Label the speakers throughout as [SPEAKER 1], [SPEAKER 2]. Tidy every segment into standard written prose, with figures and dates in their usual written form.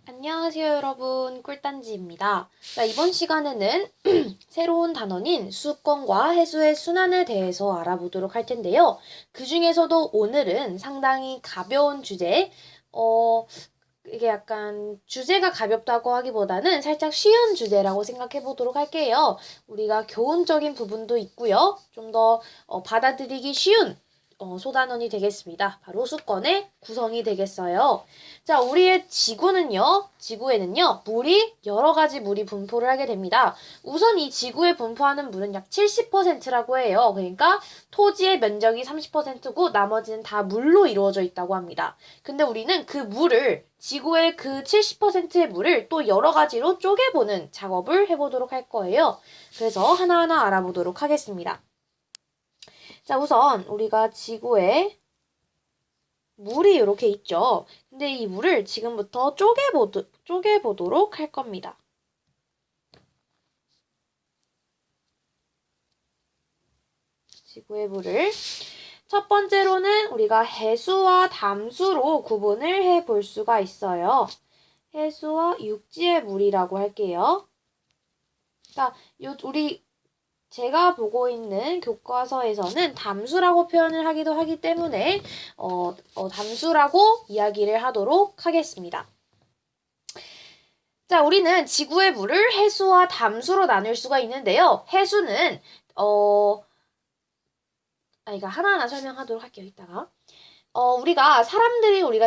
[SPEAKER 1] 안녕하세요, 여러분. 꿀단지입니다. 자, 이번 시간에는 새로운 단원인 수권과 해수의 순환에 대해서 알아보도록 할 텐데요. 그 중에서도 오늘은 상당히 가벼운 주제, 이게 약간 주제가 가볍다고 하기보다는 살짝 쉬운 주제라고 생각해 보도록 할게요. 우리가 교훈적인 부분도 있고요. 좀 더 받아들이기 쉬운 소단원이 되겠습니다. 바로 수권의 구성이 되겠어요. 자, 우리의 지구에는요, 여러 가지 물이 분포를 하게 됩니다. 우선 이 지구에 분포하는 물은 약 70%라고 해요. 그러니까 토지의 면적이 30%고 나머지는 다 물로 이루어져 있다고 합니다. 근데 우리는 지구의 그 70%의 물을 또 여러 가지로 쪼개보는 작업을 해보도록 할 거예요. 그래서 하나하나 알아보도록 하겠습니다. 자, 우선 우리가 지구에 물이 이렇게 있죠. 근데 이 물을 지금부터 쪼개보도록 할 겁니다. 지구의 물을 첫 번째로는 우리가 해수와 담수로 구분을 해볼 수가 있어요. 해수와 육지의 물이라고 할게요. 그러니까 제가 보고 있는 교과서에서는 담수라고 표현을 하기도 하기 때문에 담수라고 이야기를 하도록 하겠습니다. 자, 우리는 지구의 물을 해수와 담수로 나눌 수가 있는데요. 해수는 이거 하나하나 설명하도록 할게요, 이따가. 우리가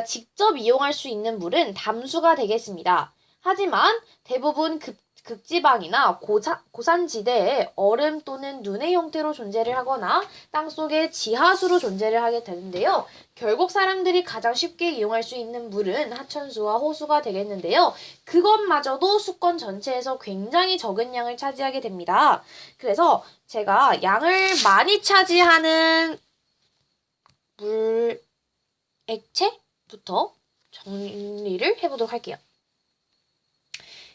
[SPEAKER 1] 직접 이용할 수 있는 물은 담수가 되겠습니다. 하지만 대부분 극지방이나 고산지대에 얼음 또는 눈의 형태로 존재를 하거나 땅속의 지하수로 존재를 하게 되는데요. 결국 사람들이 가장 쉽게 이용할 수 있는 물은 하천수와 호수가 되겠는데요. 그것마저도 수권 전체에서 굉장히 적은 양을 차지하게 됩니다. 그래서 제가 양을 많이 차지하는 물 액체부터 정리를 해보도록 할게요.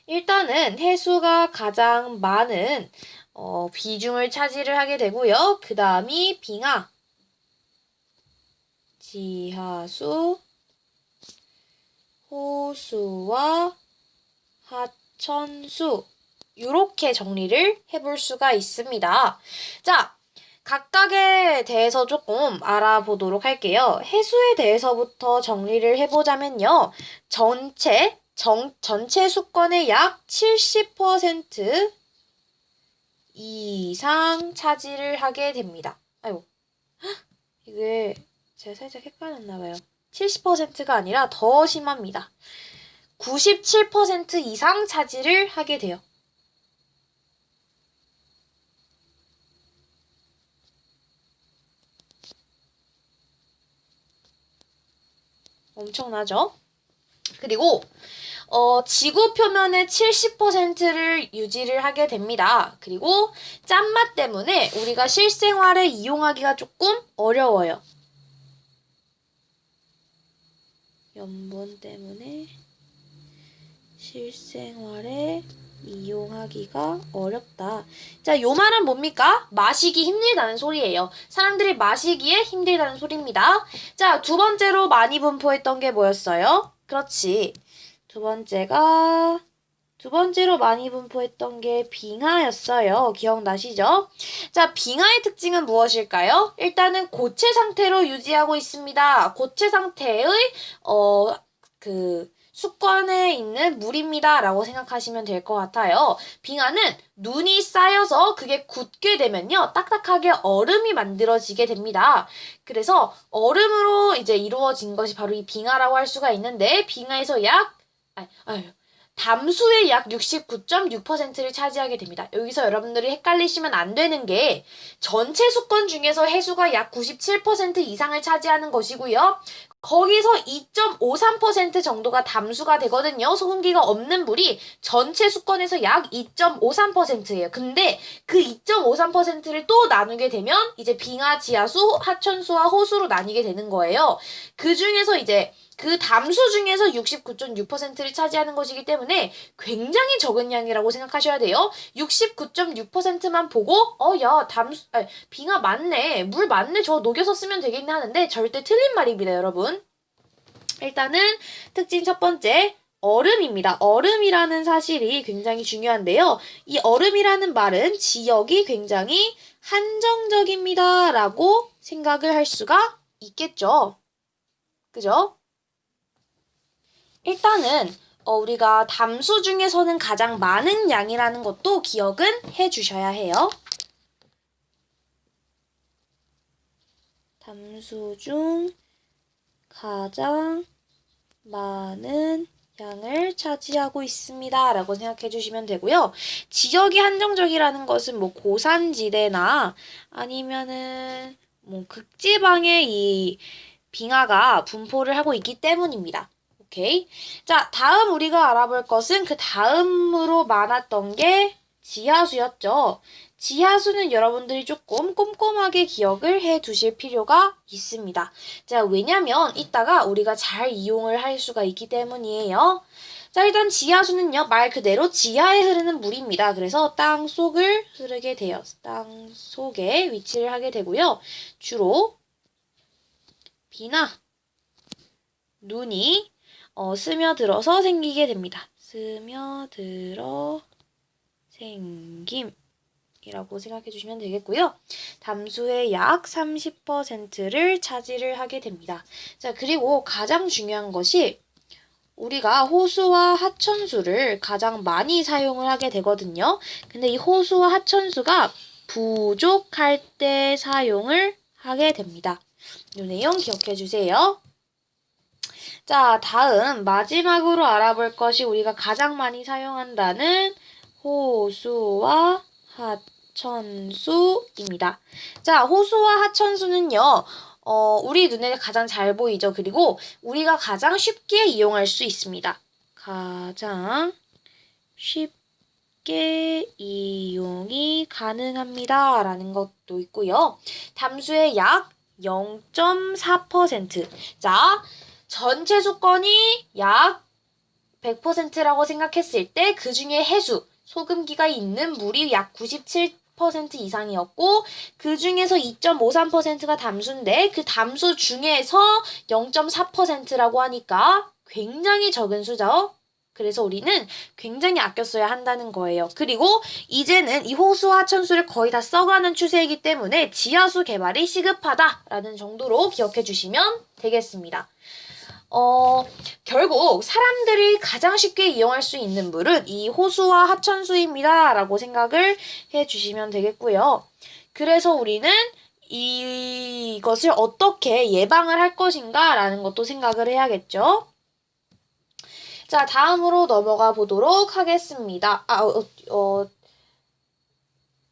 [SPEAKER 1] 일단은 해수가 가장 많은 비중을 차지를 하게 되고요. 그 다음이 빙하, 지하수, 호수와 하천수 이렇게 정리를 해볼 수가 있습니다. 자, 각각에 대해서 조금 알아보도록 할게요. 해수에 대해서부터 정리를 해보자면요. 전체 수권의 약 70% 이상 차지를 하게 됩니다. 아이고, 이게 제가 살짝 헷갈렸나봐요. 70%가 아니라 더 심합니다. 97% 이상 차지를 하게 돼요. 엄청나죠? 그리고 지구 표면의 70%를 유지를 하게 됩니다. 그리고 짠맛 때문에 우리가 실생활에 이용하기가 조금 어려워요. 염분 때문에 실생활에 이용하기가 어렵다. 자, 요 말은 뭡니까? 마시기 힘들다는 소리예요. 사람들이 마시기에 힘들다는 소리입니다. 자, 두 번째로 많이 분포했던 게 뭐였어요? 그렇지. 두 번째로 많이 분포했던 게 빙하였어요. 기억나시죠? 자, 빙하의 특징은 무엇일까요? 일단은 고체 상태로 유지하고 있습니다. 고체 상태의, 수권에 있는 물입니다. 라고 생각하시면 될 것 같아요. 빙하는 눈이 쌓여서 그게 굳게 되면요. 딱딱하게 얼음이 만들어지게 됩니다. 그래서 얼음으로 이제 이루어진 것이 바로 이 빙하라고 할 수가 있는데, 빙하에서 담수의 약 69.6%를 차지하게 됩니다. 여기서 여러분들이 헷갈리시면 안 되는 게 전체 수권 중에서 해수가 약 97% 이상을 차지하는 것이고요. 거기서 2.53% 정도가 담수가 되거든요. 소금기가 없는 물이 전체 수권에서 약 2.53%예요. 근데 그 2.53%를 또 나누게 되면 이제 빙하, 지하수, 하천수와 호수로 나뉘게 되는 거예요. 그 중에서 이제 그 담수 중에서 69.6%를 차지하는 것이기 때문에 굉장히 적은 양이라고 생각하셔야 돼요. 69.6%만 보고 빙하 맞네, 물 맞네, 저 녹여서 쓰면 되겠네 하는데 절대 틀린 말입니다, 여러분. 일단은 특징 첫 번째, 얼음입니다. 얼음이라는 사실이 굉장히 중요한데요. 이 얼음이라는 말은 지역이 굉장히 한정적입니다. 라고 생각을 할 수가 있겠죠. 그죠? 일단은 우리가 담수 중에서는 가장 많은 양이라는 것도 기억은 해주셔야 해요. 담수 중 가장 많은 양을 차지하고 있습니다. 라고 생각해 주시면 되고요. 지역이 한정적이라는 것은 뭐 고산지대나 아니면은 뭐 극지방에 이 빙하가 분포를 하고 있기 때문입니다. 오케이. 자, 다음 우리가 알아볼 것은 그 다음으로 많았던 게 지하수였죠. 지하수는 여러분들이 조금 꼼꼼하게 기억을 해 두실 필요가 있습니다. 자, 왜냐면 이따가 우리가 잘 이용을 할 수가 있기 때문이에요. 자, 일단 지하수는요, 말 그대로 지하에 흐르는 물입니다. 그래서 땅 속을 흐르게 돼요. 땅 속에 위치를 하게 되고요. 주로 비나 눈이 스며들어서 생기게 됩니다. 스며들어 생김. 이라고 생각해 주시면 되겠고요. 담수의 약 30%를 차지를 하게 됩니다. 자, 그리고 가장 중요한 것이 우리가 호수와 하천수를 가장 많이 사용을 하게 되거든요. 근데 이 호수와 하천수가 부족할 때 사용을 하게 됩니다. 이 내용 기억해 주세요. 자, 다음 마지막으로 알아볼 것이 우리가 가장 많이 사용한다는 호수와 하천수입니다. 자, 호수와 하천수는요, 우리 눈에 가장 잘 보이죠. 그리고 우리가 가장 쉽게 이용할 수 있습니다. 가장 쉽게 이용이 가능합니다. 라는 것도 있고요. 담수의 약 0.4%. 자, 전체 수건이 약 100%라고 생각했을 때 그 중에 해수, 소금기가 있는 물이 약 97% 이상이었고 그 중에서 2.53%가 담수인데 그 담수 중에서 0.4%라고 하니까 굉장히 적은 수죠. 그래서 우리는 굉장히 아껴 써야 한다는 거예요. 그리고 이제는 이 호수와 하천수를 거의 다 써가는 추세이기 때문에 지하수 개발이 시급하다라는 정도로 기억해 주시면 되겠습니다. 결국 사람들이 가장 쉽게 이용할 수 있는 물은 이 호수와 하천수입니다. 라고 생각을 해 주시면 되겠고요. 그래서 우리는 이것을 어떻게 예방을 할 것인가 라는 것도 생각을 해야겠죠. 자, 다음으로 넘어가 보도록 하겠습니다.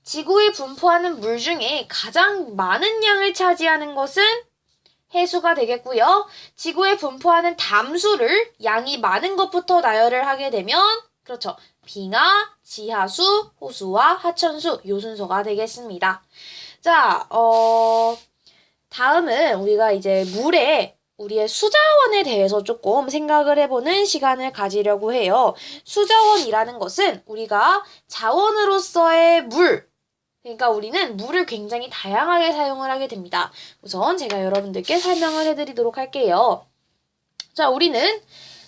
[SPEAKER 1] 지구에 분포하는 물 중에 가장 많은 양을 차지하는 것은 해수가 되겠고요. 지구에 분포하는 담수를 양이 많은 것부터 나열을 하게 되면 그렇죠. 빙하, 지하수, 호수와 하천수 요 순서가 되겠습니다. 자, 다음은 우리가 이제 우리의 수자원에 대해서 조금 생각을 해보는 시간을 가지려고 해요. 수자원이라는 것은 우리가 자원으로서의 그러니까 우리는 물을 굉장히 다양하게 사용을 하게 됩니다. 우선 제가 여러분들께 설명을 해드리도록 할게요. 자, 우리는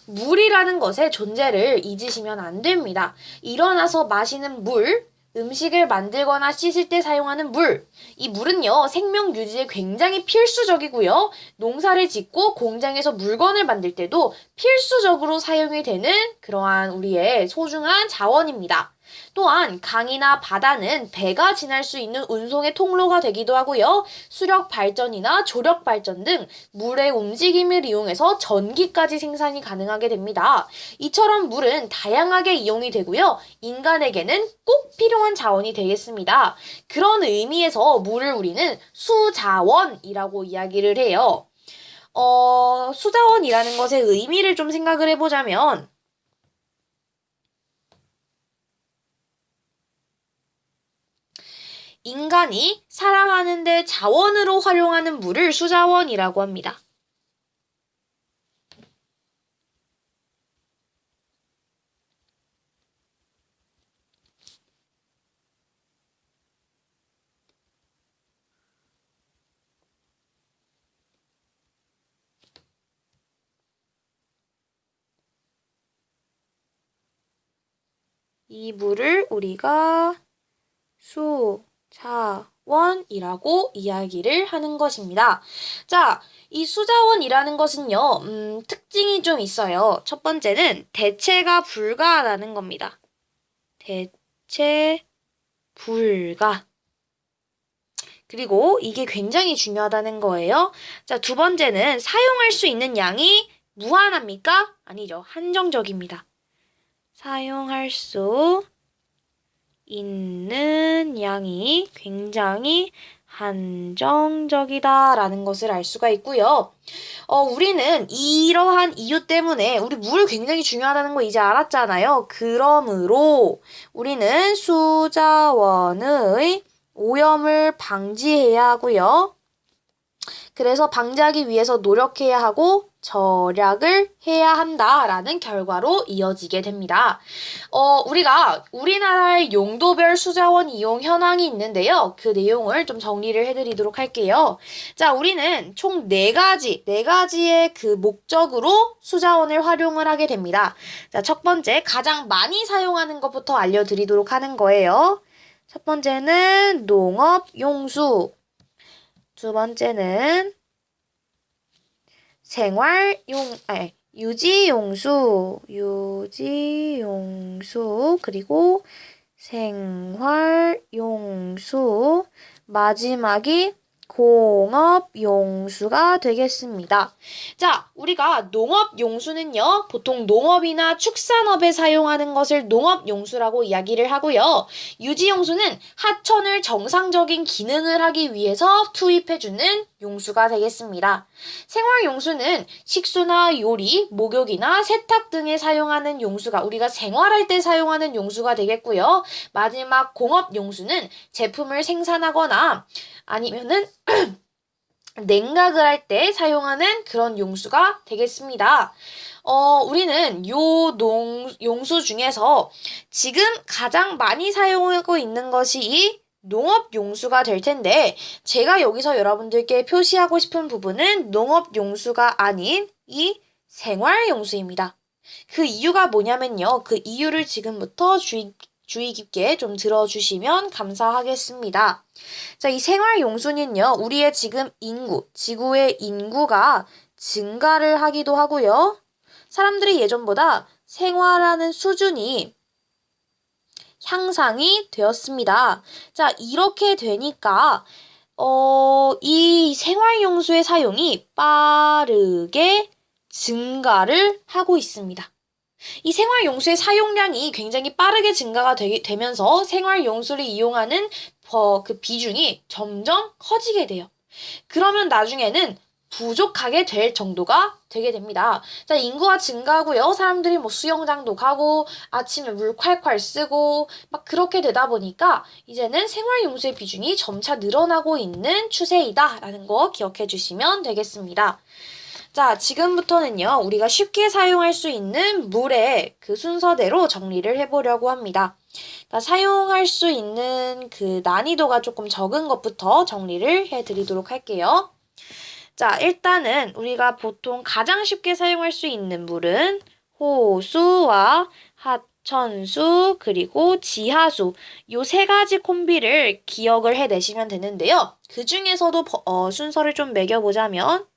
[SPEAKER 1] 물이라는 것의 존재를 잊으시면 안 됩니다. 일어나서 마시는 물, 음식을 만들거나 씻을 때 사용하는 물. 이 물은요, 생명 유지에 굉장히 필수적이고요. 농사를 짓고 공장에서 물건을 만들 때도 필수적으로 사용이 되는 그러한 우리의 소중한 자원입니다. 또한 강이나 바다는 배가 지날 수 있는 운송의 통로가 되기도 하고요. 수력 발전이나 조력 발전 등 물의 움직임을 이용해서 전기까지 생산이 가능하게 됩니다. 이처럼 물은 다양하게 이용이 되고요. 인간에게는 꼭 필요한 자원이 되겠습니다. 그런 의미에서 물을 우리는 수자원이라고 이야기를 해요. 수자원이라는 것의 의미를 좀 생각을 해보자면 인간이 살아가는 데 자원으로 활용하는 물을 수자원이라고 합니다. 이 물을 우리가 수자원이라고 이야기를 하는 것입니다. 자, 이 수자원이라는 것은요, 특징이 좀 있어요. 첫 번째는 대체가 불가하다는 겁니다. 대체 불가. 그리고 이게 굉장히 중요하다는 거예요. 자, 두 번째는 사용할 수 있는 양이 무한합니까? 아니죠. 한정적입니다. 사용할 수 있는 양이 굉장히 한정적이다라는 것을 알 수가 있고요. 우리는 이러한 이유 때문에 우리 물 굉장히 중요하다는 거 이제 알았잖아요. 그러므로 우리는 수자원의 오염을 방지해야 하고요. 그래서 방지하기 위해서 노력해야 하고 절약을 해야 한다라는 결과로 이어지게 됩니다. 우리가 우리나라의 용도별 수자원 이용 현황이 있는데요. 그 내용을 좀 정리를 해드리도록 할게요. 자, 우리는 총 네 가지의 그 목적으로 수자원을 활용을 하게 됩니다. 자, 첫 번째, 가장 많이 사용하는 것부터 알려드리도록 하는 거예요. 첫 번째는 농업용수. 두 번째는 유지용수, 그리고 생활용수, 마지막이 공업용수가 되겠습니다. 자, 우리가 농업용수는요, 보통 농업이나 축산업에 사용하는 것을 농업용수라고 이야기를 하고요. 유지용수는 하천을 정상적인 기능을 하기 위해서 투입해주는 용수가 되겠습니다. 생활용수는 식수나 요리, 목욕이나 세탁 등에 사용하는 용수가 우리가 생활할 때 사용하는 용수가 되겠고요. 마지막 공업용수는 제품을 생산하거나 아니면은 냉각을 할 때 사용하는 그런 용수가 되겠습니다. 우리는 용수 중에서 지금 가장 많이 사용하고 있는 것이 이 농업용수가 될 텐데, 제가 여기서 여러분들께 표시하고 싶은 부분은 농업용수가 아닌 이 생활용수입니다. 그 이유가 뭐냐면요. 그 이유를 지금부터 주의 깊게 좀 들어주시면 감사하겠습니다. 자, 이 생활용수는요, 우리의 지금 지구의 인구가 증가를 하기도 하고요. 사람들이 예전보다 생활하는 수준이 향상이 되었습니다. 자, 이렇게 되니까, 이 생활용수의 사용이 빠르게 증가를 하고 있습니다. 이 생활용수의 사용량이 굉장히 빠르게 증가가 되면서 생활용수를 이용하는 그 비중이 점점 커지게 돼요. 그러면 나중에는 부족하게 될 정도가 되게 됩니다. 자, 인구가 증가하고요. 사람들이 뭐 수영장도 가고 아침에 물 콸콸 쓰고 막 그렇게 되다 보니까 이제는 생활용수의 비중이 점차 늘어나고 있는 추세이다라는 거 기억해 주시면 되겠습니다. 자, 지금부터는요, 우리가 쉽게 사용할 수 있는 물의 그 순서대로 정리를 해보려고 합니다. 그러니까 사용할 수 있는 그 난이도가 조금 적은 것부터 정리를 해드리도록 할게요. 자, 일단은 우리가 보통 가장 쉽게 사용할 수 있는 물은 호수와 하천수, 그리고 지하수, 요 세 가지 콤비를 기억을 해내시면 되는데요. 그 중에서도 순서를 좀 매겨보자면,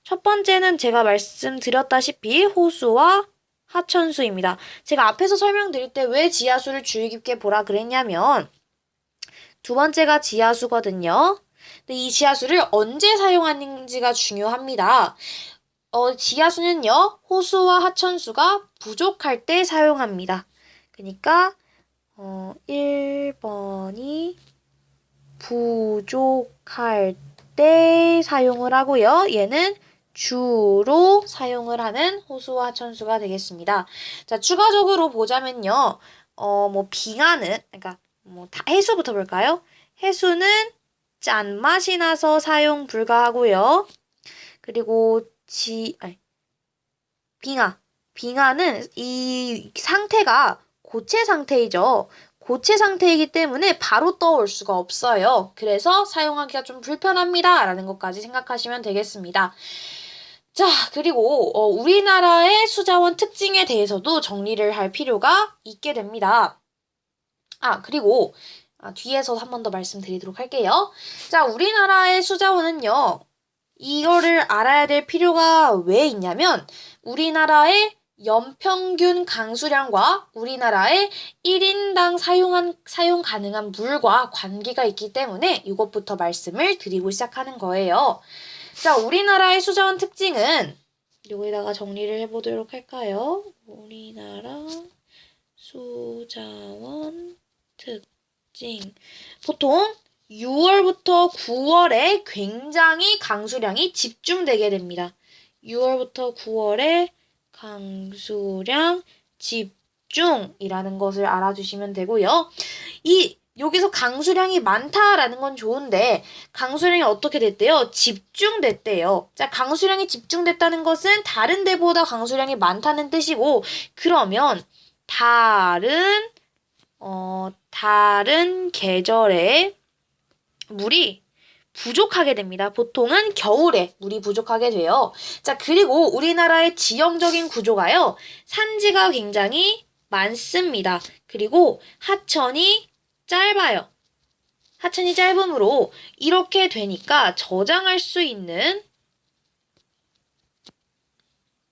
[SPEAKER 1] 첫 번째는 제가 말씀드렸다시피 호수와 하천수입니다. 제가 앞에서 설명드릴 때 왜 지하수를 주의 깊게 보라 그랬냐면 두 번째가 지하수거든요. 근데 이 지하수를 언제 사용하는지가 중요합니다. 지하수는요, 호수와 하천수가 부족할 때 사용합니다. 그러니까 1번이 부족할 때 사용을 하고요. 얘는 주로 사용을 하는 호수와 하천수가 되겠습니다. 자, 추가적으로 보자면요. 그러니까 해수부터 볼까요? 해수는 짠맛이 나서 사용 불가하고요. 그리고 빙하는 이 상태가 고체 상태이죠. 고체 상태이기 때문에 바로 떠올 수가 없어요. 그래서 사용하기가 좀 불편합니다. 라는 것까지 생각하시면 되겠습니다. 자, 그리고 우리나라의 수자원 특징에 대해서도 정리를 할 필요가 있게 됩니다. 그리고 뒤에서 한 번 더 말씀드리도록 할게요. 자, 우리나라의 수자원은요. 이거를 알아야 될 필요가 왜 있냐면 우리나라의 연평균 강수량과 우리나라의 1인당 사용 가능한 물과 관계가 있기 때문에 이것부터 말씀을 드리고 시작하는 거예요. 자, 우리나라의 수자원 특징은 여기다가 정리를 해보도록 할까요? 우리나라 수자원 특징. 보통 6월부터 9월에 굉장히 강수량이 집중되게 됩니다. 6월부터 9월에 강수량 집중이라는 것을 알아주시면 되고요. 여기서 강수량이 많다라는 건 좋은데 강수량이 어떻게 됐대요? 집중됐대요. 자, 강수량이 집중됐다는 것은 다른 데보다 강수량이 많다는 뜻이고 그러면 다른 계절에 물이 부족하게 됩니다. 보통은 겨울에 물이 부족하게 돼요. 자, 그리고 우리나라의 지형적인 구조가요. 산지가 굉장히 많습니다. 그리고 하천이 짧아요. 하천이 짧으므로 이렇게 되니까 저장할 수 있는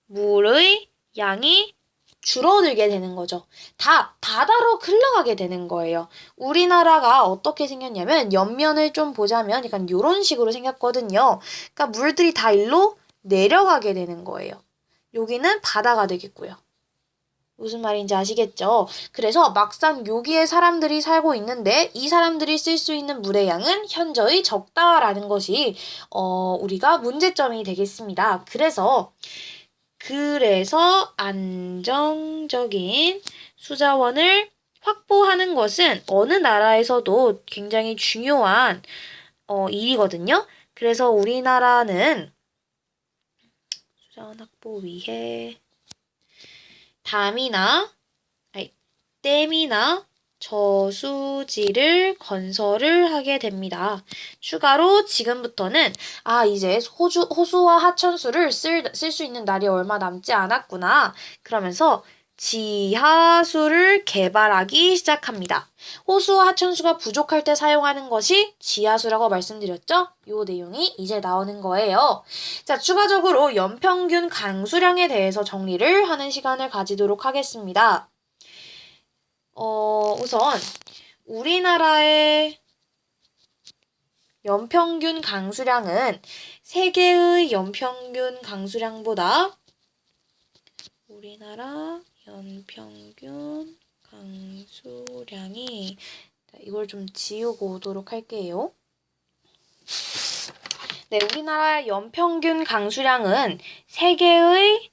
[SPEAKER 1] 물의 양이 줄어들게 되는 거죠. 다 바다로 흘러가게 되는 거예요. 우리나라가 어떻게 생겼냐면 옆면을 좀 보자면 약간 이런 식으로 생겼거든요. 그러니까 물들이 다 일로 내려가게 되는 거예요. 여기는 바다가 되겠고요. 무슨 말인지 아시겠죠? 그래서 막상 여기에 사람들이 살고 있는데 이 사람들이 쓸 수 있는 물의 양은 현저히 적다라는 것이 우리가 문제점이 되겠습니다. 그래서 안정적인 수자원을 확보하는 것은 어느 나라에서도 굉장히 중요한 일이거든요. 그래서 우리나라는 수자원 확보 위해 댐이나 저수지를 건설을 하게 됩니다. 추가로 지금부터는 이제 호수와 하천수를 쓸 수 있는 날이 얼마 남지 않았구나. 그러면서 지하수를 개발하기 시작합니다. 호수와 하천수가 부족할 때 사용하는 것이 지하수라고 말씀드렸죠? 이 내용이 이제 나오는 거예요. 자, 추가적으로 연평균 강수량에 대해서 정리를 하는 시간을 가지도록 하겠습니다. 우선 우리나라의 연평균 강수량은 세계의 연평균 강수량보다 우리나라 연평균 강수량이 이걸 좀 지우고 오도록 할게요. 네, 우리나라 연평균 강수량은 세계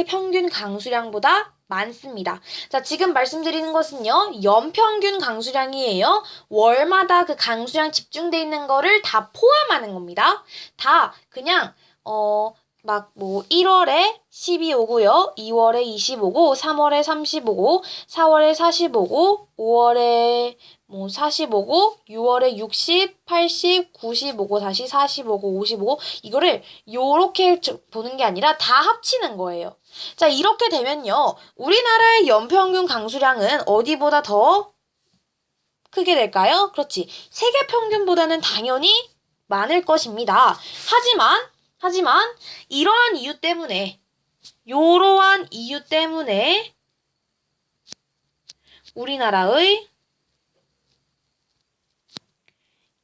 [SPEAKER 1] 평균 강수량보다 많습니다. 자, 지금 말씀드리는 것은요, 연평균 강수량이에요. 월마다 그 강수량 집중돼 있는 거를 다 포함하는 겁니다. 다 그냥 1월에 10이 오고요. 2월에 20 오고, 3월에 30 오고, 4월에 40 오고, 5월에 40 오고, 6월에 60, 80, 90 오고, 다시 40 오고, 50 오고, 이거를 요렇게 보는 게 아니라 다 합치는 거예요. 자, 이렇게 되면요. 우리나라의 연평균 강수량은 어디보다 더 크게 될까요? 그렇지. 세계 평균보다는 당연히 많을 것입니다. 하지만 이러한 이유 때문에 우리나라의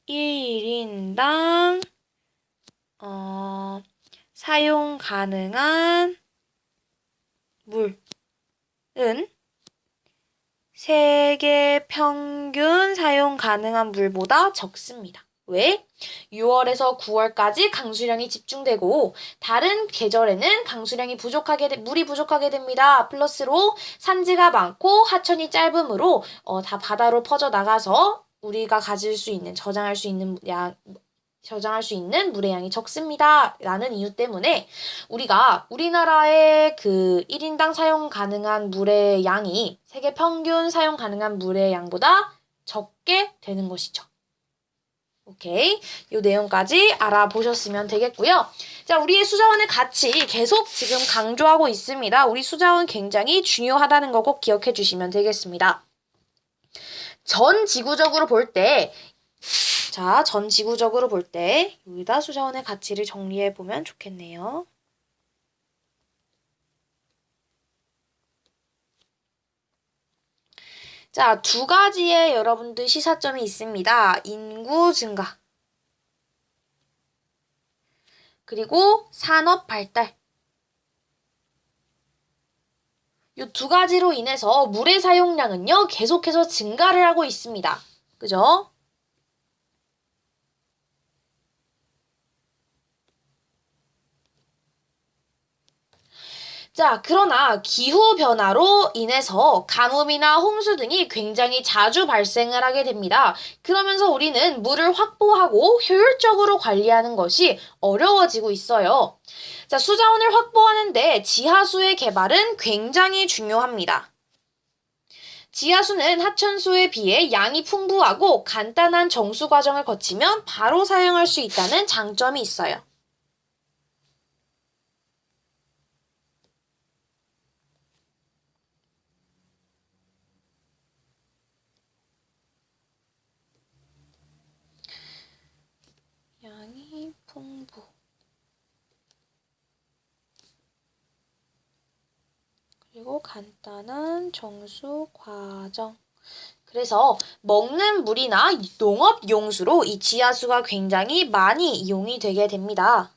[SPEAKER 1] 1인당 사용 가능한 물은 세계 평균 사용 가능한 물보다 적습니다. 왜? 6월에서 9월까지 강수량이 집중되고 다른 계절에는 물이 부족하게 됩니다. 플러스로 산지가 많고 하천이 짧으므로 다 바다로 퍼져 나가서 우리가 저장할 수 있는 물의 양이 적습니다. 라는 이유 때문에 우리나라의 그 1인당 사용 가능한 물의 양이 세계 평균 사용 가능한 물의 양보다 적게 되는 것이죠. 오케이. 이 내용까지 알아보셨으면 되겠고요. 자, 우리의 수자원의 가치 계속 지금 강조하고 있습니다. 우리 수자원 굉장히 중요하다는 거 꼭 기억해 주시면 되겠습니다. 전 지구적으로 볼 때, 전 지구적으로 볼 때 여기다 수자원의 가치를 정리해 보면 좋겠네요. 자, 두 가지의 여러분들 시사점이 있습니다. 인구 증가. 그리고 산업 발달. 이 두 가지로 인해서 물의 사용량은요, 계속해서 증가를 하고 있습니다. 그죠? 자, 그러나 기후변화로 인해서 가뭄이나 홍수 등이 굉장히 자주 발생을 하게 됩니다. 그러면서 우리는 물을 확보하고 효율적으로 관리하는 것이 어려워지고 있어요. 자, 수자원을 확보하는데 지하수의 개발은 굉장히 중요합니다. 지하수는 하천수에 비해 양이 풍부하고 간단한 정수 과정을 거치면 바로 사용할 수 있다는 장점이 있어요. 양이 풍부. 그리고 간단한 정수 과정. 그래서 먹는 물이나 농업 용수로 이 지하수가 굉장히 많이 이용이 되게 됩니다.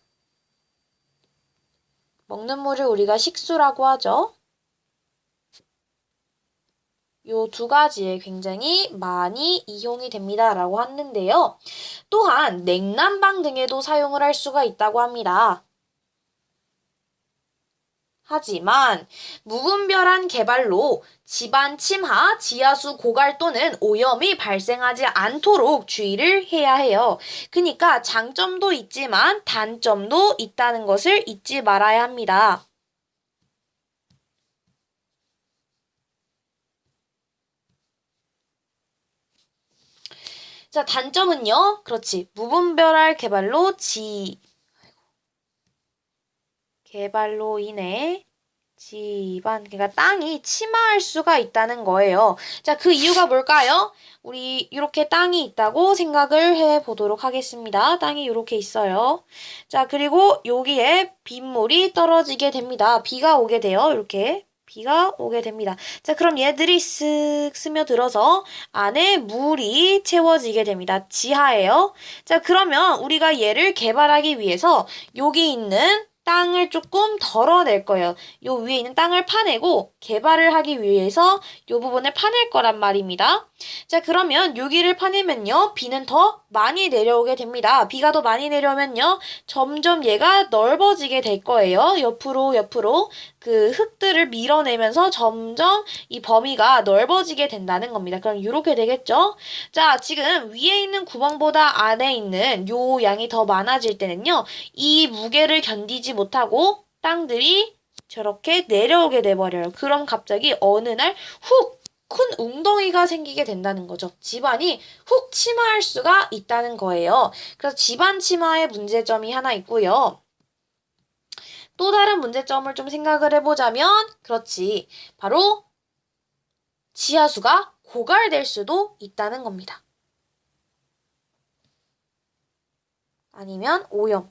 [SPEAKER 1] 먹는 물을 우리가 식수라고 하죠. 요 두 가지에 굉장히 많이 이용이 됩니다라고 하는데요. 또한 냉난방 등에도 사용을 할 수가 있다고 합니다. 하지만 무분별한 개발로 지반 침하, 지하수 고갈 또는 오염이 발생하지 않도록 주의를 해야 해요. 그러니까 장점도 있지만 단점도 있다는 것을 잊지 말아야 합니다. 자, 단점은요. 그렇지. 무분별할 개발로 인해 지반, 그러니까 땅이 침하할 수가 있다는 거예요. 자, 그 이유가 뭘까요? 우리 이렇게 땅이 있다고 생각을 해 보도록 하겠습니다. 땅이 이렇게 있어요. 자, 그리고 여기에 빗물이 떨어지게 됩니다. 비가 오게 돼요. 이렇게. 비가 오게 됩니다. 자, 그럼 얘들이 쓱 스며들어서 안에 물이 채워지게 됩니다. 지하에요. 자, 그러면 우리가 얘를 개발하기 위해서 여기 있는 땅을 조금 덜어낼 거예요. 요 위에 있는 땅을 파내고 개발을 하기 위해서 요 부분을 파낼 거란 말입니다. 자, 그러면 여기를 파내면요. 비는 더 많이 내려오게 됩니다. 비가 더 많이 내려오면요. 점점 얘가 넓어지게 될 거예요. 옆으로 그 흙들을 밀어내면서 점점 이 범위가 넓어지게 된다는 겁니다. 그럼 이렇게 되겠죠? 자, 지금 위에 있는 구멍보다 안에 있는 요 양이 더 많아질 때는요. 이 무게를 견디지 못하고 땅들이 저렇게 내려오게 돼버려요. 그럼 갑자기 어느 날 훅! 큰 웅덩이가 생기게 된다는 거죠. 집안이 훅 침하할 수가 있다는 거예요. 그래서 집안 침하의 문제점이 하나 있고요. 또 다른 문제점을 좀 생각을 해보자면, 그렇지. 바로 지하수가 고갈될 수도 있다는 겁니다. 아니면 오염.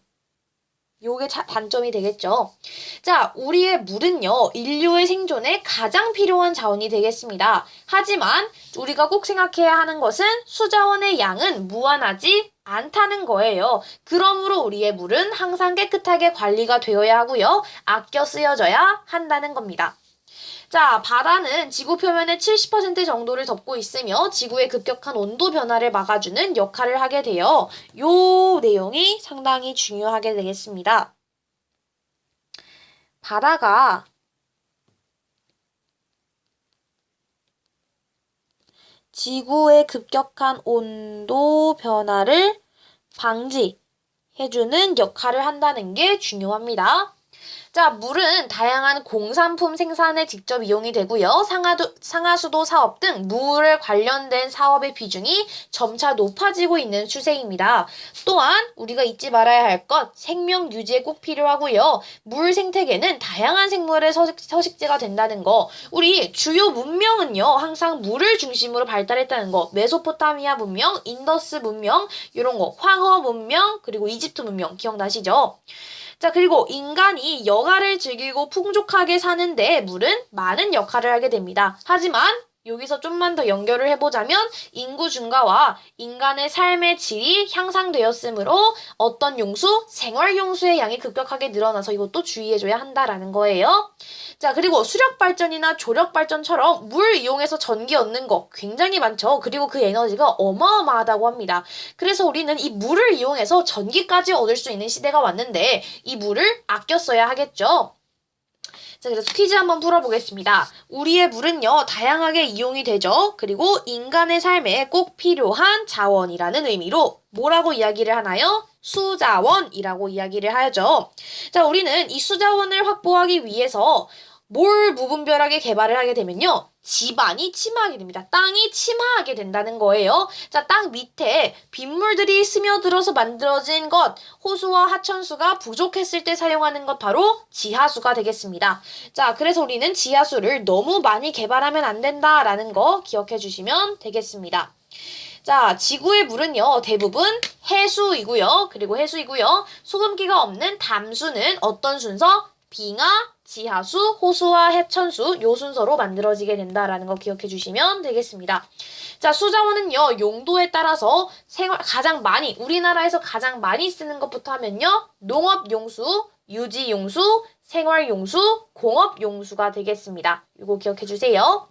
[SPEAKER 1] 요게 단점이 되겠죠. 자, 우리의 물은요, 인류의 생존에 가장 필요한 자원이 되겠습니다. 하지만 우리가 꼭 생각해야 하는 것은 수자원의 양은 무한하지 않다는 거예요. 그러므로 우리의 물은 항상 깨끗하게 관리가 되어야 하고요. 아껴 쓰여져야 한다는 겁니다. 자, 바다는 지구 표면의 70% 정도를 덮고 있으며 지구의 급격한 온도 변화를 막아주는 역할을 하게 되어 요 내용이 상당히 중요하게 되겠습니다. 바다가 지구의 급격한 온도 변화를 방지해주는 역할을 한다는 게 중요합니다. 자, 물은 다양한 공산품 생산에 직접 이용이 되고요. 상하수도 사업 등 물에 관련된 사업의 비중이 점차 높아지고 있는 추세입니다. 또한 우리가 잊지 말아야 할 것, 생명 유지에 꼭 필요하고요. 물 생태계는 다양한 생물의 서식지가 된다는 거. 우리 주요 문명은요, 항상 물을 중심으로 발달했다는 거. 메소포타미아 문명, 인더스 문명, 이런 거, 황허 문명, 그리고 이집트 문명 기억나시죠? 자, 그리고 인간이 여가를 즐기고 풍족하게 사는데 물은 많은 역할을 하게 됩니다. 하지만 여기서 좀만 더 연결을 해보자면 인구 증가와 인간의 삶의 질이 향상되었으므로 어떤 용수? 생활용수의 양이 급격하게 늘어나서 이것도 주의해줘야 한다라는 거예요. 자, 그리고 수력발전이나 조력발전처럼 물 이용해서 전기 얻는 거 굉장히 많죠. 그리고 그 에너지가 어마어마하다고 합니다. 그래서 우리는 이 물을 이용해서 전기까지 얻을 수 있는 시대가 왔는데 이 물을 아껴 써야 하겠죠. 자, 그래서 퀴즈 한번 풀어보겠습니다. 우리의 물은요, 다양하게 이용이 되죠. 그리고 인간의 삶에 꼭 필요한 자원이라는 의미로 뭐라고 이야기를 하나요? 수자원이라고 이야기를 하죠. 자, 우리는 이 수자원을 확보하기 위해서 뭘 무분별하게 개발을 하게 되면요. 지반이 침하게 됩니다. 땅이 침하게 된다는 거예요. 자, 땅 밑에 빗물들이 스며들어서 만들어진 것, 호수와 하천수가 부족했을 때 사용하는 것 바로 지하수가 되겠습니다. 자, 그래서 우리는 지하수를 너무 많이 개발하면 안 된다라는 거 기억해 주시면 되겠습니다. 자, 지구의 물은요, 대부분 해수이고요. 그리고 해수이고요. 소금기가 없는 담수는 어떤 순서? 빙하, 지하수, 호수와 해천수 요 순서로 만들어지게 된다라는 거 기억해 주시면 되겠습니다. 자, 수자원은요, 용도에 따라서 가장 많이, 우리나라에서 가장 많이 쓰는 것부터 하면요, 농업용수, 유지용수, 생활용수, 공업용수가 되겠습니다. 이거 기억해 주세요.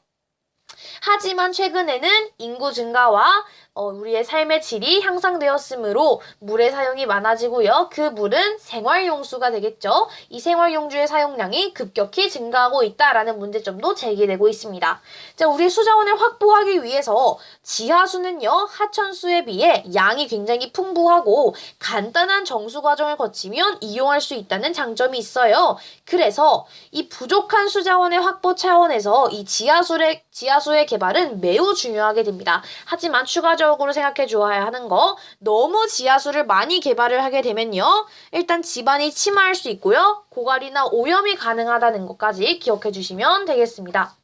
[SPEAKER 1] 하지만 최근에는 인구 증가와 우리의 삶의 질이 향상되었으므로 물의 사용이 많아지고요. 그 물은 생활용수가 되겠죠. 이 생활용수의 사용량이 급격히 증가하고 있다라는 문제점도 제기되고 있습니다. 자, 우리 수자원을 확보하기 위해서 지하수는요, 하천수에 비해 양이 굉장히 풍부하고 간단한 정수 과정을 거치면 이용할 수 있다는 장점이 있어요. 그래서 이 부족한 수자원의 확보 차원에서 이 지하수의 개발은 매우 중요하게 됩니다. 하지만 추가적으로 생각해 주어야 하는 거, 너무 지하수를 많이 개발을 하게 되면요, 일단 지반이 침하할 수 있고요, 고갈이나 오염이 가능하다는 것까지 기억해 주시면 되겠습니다.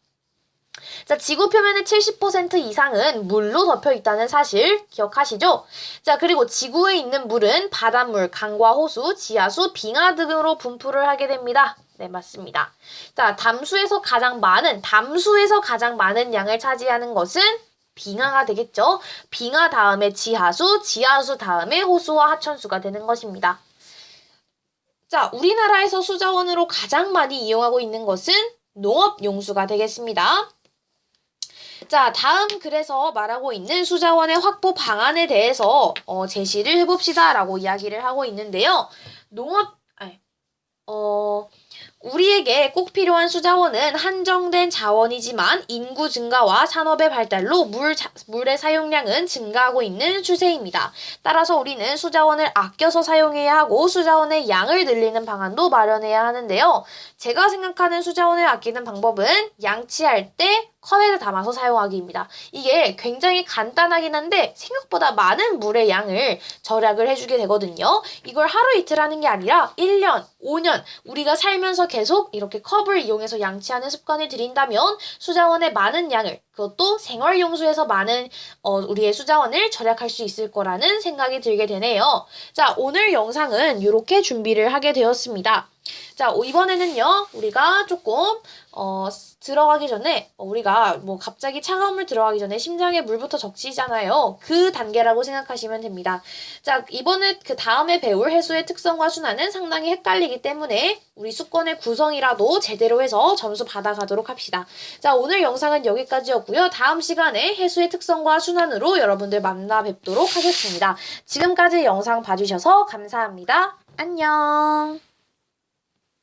[SPEAKER 1] 자, 지구 표면의 70% 이상은 물로 덮여 있다는 사실 기억하시죠? 자, 그리고 지구에 있는 물은 바닷물, 강과 호수, 지하수, 빙하 등으로 분포를 하게 됩니다. 네, 맞습니다. 자, 담수에서 가장 많은 양을 차지하는 것은 빙하가 되겠죠? 빙하 다음에 지하수, 지하수 다음에 호수와 하천수가 되는 것입니다. 자, 우리나라에서 수자원으로 가장 많이 이용하고 있는 것은 농업용수가 되겠습니다. 자, 다음 글에서 말하고 있는 수자원의 확보 방안에 대해서 제시를 해봅시다 라고 이야기를 하고 있는데요. 우리에게 꼭 필요한 수자원은 한정된 자원이지만 인구 증가와 산업의 발달로 물의 사용량은 증가하고 있는 추세입니다. 따라서 우리는 수자원을 아껴서 사용해야 하고 수자원의 양을 늘리는 방안도 마련해야 하는데요. 제가 생각하는 수자원을 아끼는 방법은 양치할 때 컵에다 담아서 사용하기입니다. 이게 굉장히 간단하긴 한데 생각보다 많은 물의 양을 절약을 해주게 되거든요. 이걸 하루 이틀 하는 게 아니라 1년, 5년 우리가 살면서 계속 이렇게 컵을 이용해서 양치하는 습관을 들인다면 수자원의 많은 양을, 그것도 생활용수에서 많은 우리의 수자원을 절약할 수 있을 거라는 생각이 들게 되네요. 자, 오늘 영상은 이렇게 준비를 하게 되었습니다. 자, 이번에는요, 우리가 조금, 들어가기 전에, 우리가 뭐 갑자기 차가운 물 들어가기 전에 심장에 물부터 적시잖아요. 그 단계라고 생각하시면 됩니다. 자, 그 다음에 배울 해수의 특성과 순환은 상당히 헷갈리기 때문에 우리 수권의 구성이라도 제대로 해서 점수 받아가도록 합시다. 자, 오늘 영상은 여기까지였고요. 다음 시간에 해수의 특성과 순환으로 여러분들 만나 뵙도록 하겠습니다. 지금까지 영상 봐주셔서 감사합니다. 안녕!